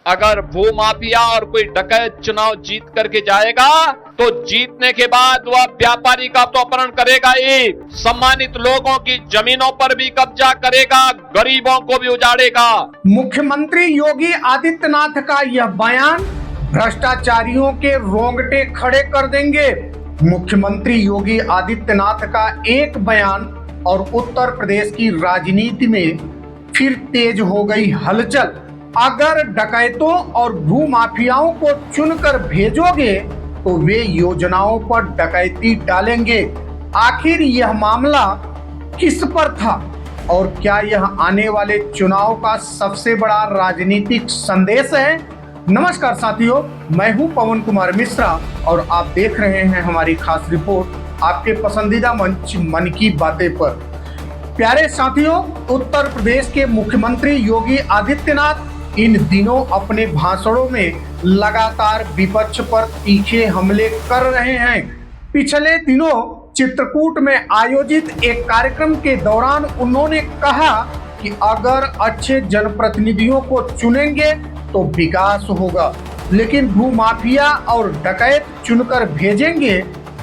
अगर भूमाफिया और कोई डकैत चुनाव जीत करके जाएगा तो जीतने के बाद वह व्यापारी का तो अपहरण करेगा ही, सम्मानित लोगों की जमीनों पर भी कब्जा करेगा, गरीबों को भी उजाड़ेगा। मुख्यमंत्री योगी आदित्यनाथ का यह बयान भ्रष्टाचारियों के रोंगटे खड़े कर देंगे। मुख्यमंत्री योगी आदित्यनाथ का एक बयान और उत्तर प्रदेश की राजनीति में फिर तेज हो गई हलचल। अगर डकैतों और भूमाफियाओं को चुनकर भेजोगे तो वे योजनाओं पर डकैती डालेंगे। आखिर यह मामला किस पर था और क्या यह आने वाले चुनाव का सबसे बड़ा राजनीतिक संदेश है? नमस्कार साथियों, मैं हूं पवन कुमार मिश्रा और आप देख रहे हैं हमारी खास रिपोर्ट आपके पसंदीदा मंच मन की बातें पर। प्यारे साथियों, उत्तर प्रदेश के मुख्यमंत्री योगी आदित्यनाथ इन दिनों अपने भाषणों में लगातार विपक्ष पर तीखे हमले कर रहे हैं। पिछले दिनों चित्रकूट में आयोजित एक कार्यक्रम के दौरान उन्होंने कहा कि अगर अच्छे जनप्रतिनिधियों को चुनेंगे तो विकास होगा, लेकिन भूमाफिया और डकैत चुनकर भेजेंगे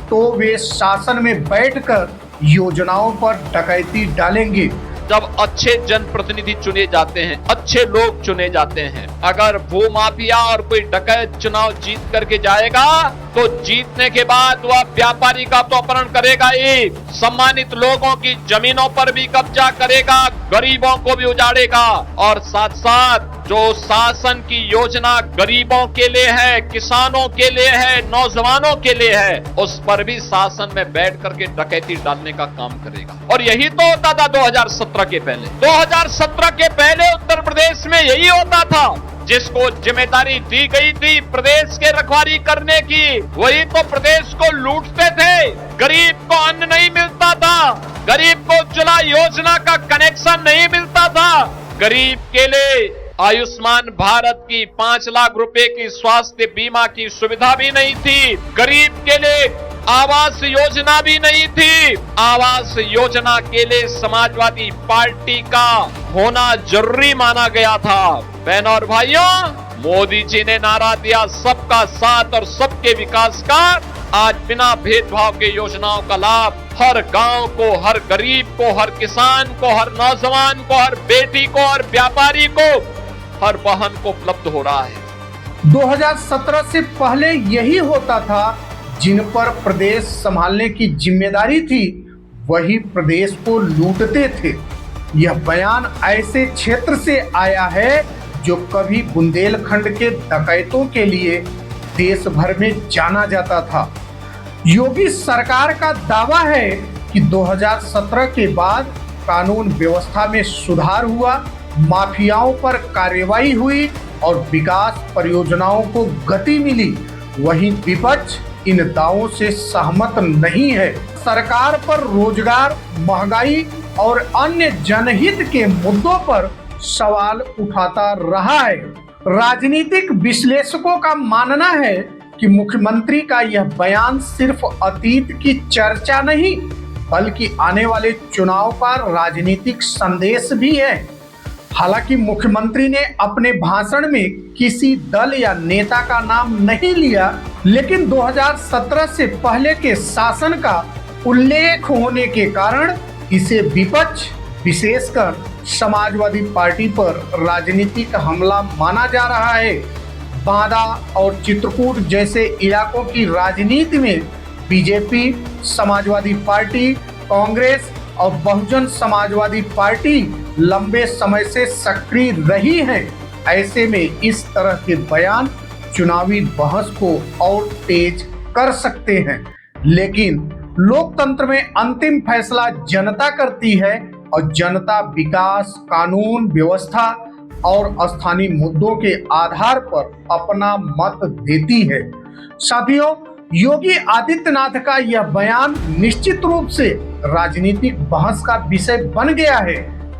तो वे शासन में बैठकर योजनाओं पर डकैती डालेंगे। जब अच्छे जनप्रतिनिधि चुने जाते हैं, अच्छे लोग चुने जाते हैं, अगर भूमाफिया और कोई डकैत चुनाव जीत करके जाएगा तो जीतने के बाद वह व्यापारी का तो अपहरण करेगा ही, सम्मानित लोगों की जमीनों पर भी कब्जा करेगा, गरीबों को भी उजाड़ेगा और साथ साथ जो शासन की योजना गरीबों के लिए है, किसानों के लिए है, नौजवानों के लिए है, उस पर भी शासन में बैठ करके डकैती डालने का काम करेगा। और यही तो होता था 2017 के पहले। 2017 के पहले उत्तर प्रदेश में यही होता था। जिसको जिम्मेदारी दी गई थी प्रदेश के रखवाली करने की, वही तो प्रदेश को लूटते थे। गरीब को अन्न नहीं मिलता था, गरीब को उज्ज्वला योजना का कनेक्शन नहीं मिलता था, गरीब के लिए आयुष्मान भारत की 5 लाख रुपए की स्वास्थ्य बीमा की सुविधा भी नहीं थी, गरीब के लिए आवास योजना भी नहीं थी। आवास योजना के लिए समाजवादी पार्टी का होना जरूरी माना गया था। बहनों और भाइयों, मोदी जी ने नारा दिया सबका साथ और सबके विकास का। आज बिना भेदभाव के योजनाओं का लाभ हर गांव को, हर गरीब को, हर किसान को, हर नौजवान को, हर बेटी को, हर व्यापारी को, हर बहन को उपलब्ध हो रहा है। 2017 से पहले यही होता था। जिन पर प्रदेश संभालने की जिम्मेदारी थी वही प्रदेश को लूटते थे। यह बयान ऐसे क्षेत्र से आया है जो कभी बुंदेलखंड के डकैतों के लिए देश भर में जाना जाता था। योगी सरकार का दावा है कि 2017 के बाद कानून व्यवस्था में सुधार हुआ, माफियाओं पर कार्रवाई हुई और विकास परियोजनाओं को गति मिली। वहीं विपक्ष इन दावों से सहमत नहीं है। सरकार पर रोजगार, महंगाई और अन्य जनहित के मुद्दों पर सवाल उठाता रहा है। राजनीतिक विश्लेषकों का मानना है कि मुख्यमंत्री का यह बयान सिर्फ अतीत की चर्चा नहीं बल्कि आने वाले चुनाव का राजनीतिक संदेश भी है। हालांकि मुख्यमंत्री ने अपने भाषण में किसी दल या नेता का नाम नहीं लिया, लेकिन 2017 से पहले के शासन का उल्लेख होने के कारण इसे विपक्ष, विशेषकर समाजवादी पार्टी पर राजनीतिक हमला माना जा रहा है। बांदा और चित्रकूट जैसे इलाकों की राजनीति में बीजेपी, समाजवादी पार्टी, कांग्रेस और बहुजन समाजवादी पार्टी लंबे समय से सक्रिय रही हैं। ऐसे में इस तरह के बयान चुनावी बहस को और तेज कर सकते हैं, लेकिन लोकतंत्र में अंतिम फैसला जनता करती है और जनता विकास, कानून व्यवस्था और स्थानीय मुद्दों के आधार पर अपना मत देती है। साथियों, योगी आदित्यनाथ का यह बयान निश्चित रूप से राजनीतिक बहस का विषय बन गया है।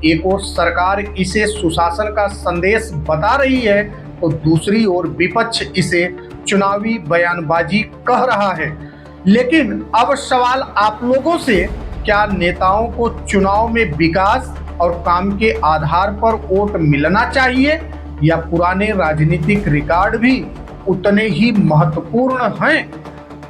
एक ओर सरकार इसे सुशासन का संदेश बता रही है तो दूसरी ओर विपक्ष इसे चुनावी बयानबाजी कह रहा है। लेकिन अब सवाल आप लोगों से, क्या नेताओं को चुनाव में विकास और काम के आधार पर वोट मिलना चाहिए या पुराने राजनीतिक रिकॉर्ड भी उतने ही महत्वपूर्ण हैं?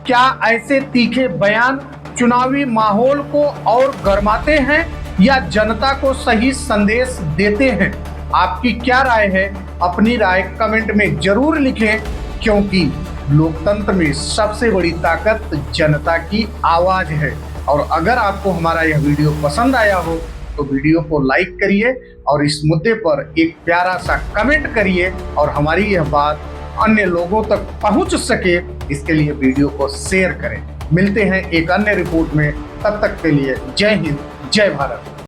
क्या ऐसे तीखे बयान चुनावी माहौल को और गरमाते हैं या जनता को सही संदेश देते हैं? आपकी क्या राय है? अपनी राय कमेंट में जरूर लिखें, क्योंकि लोकतंत्र में सबसे बड़ी ताकत जनता की आवाज है। और अगर आपको हमारा यह वीडियो पसंद आया हो तो वीडियो को लाइक करिए और इस मुद्दे पर एक प्यारा सा कमेंट करिए, और हमारी यह बात अन्य लोगों तक पहुंच सके इसके लिए वीडियो को शेयर करें। मिलते हैं एक अन्य रिपोर्ट में, तब तक के लिए जय हिंद, जय भारत।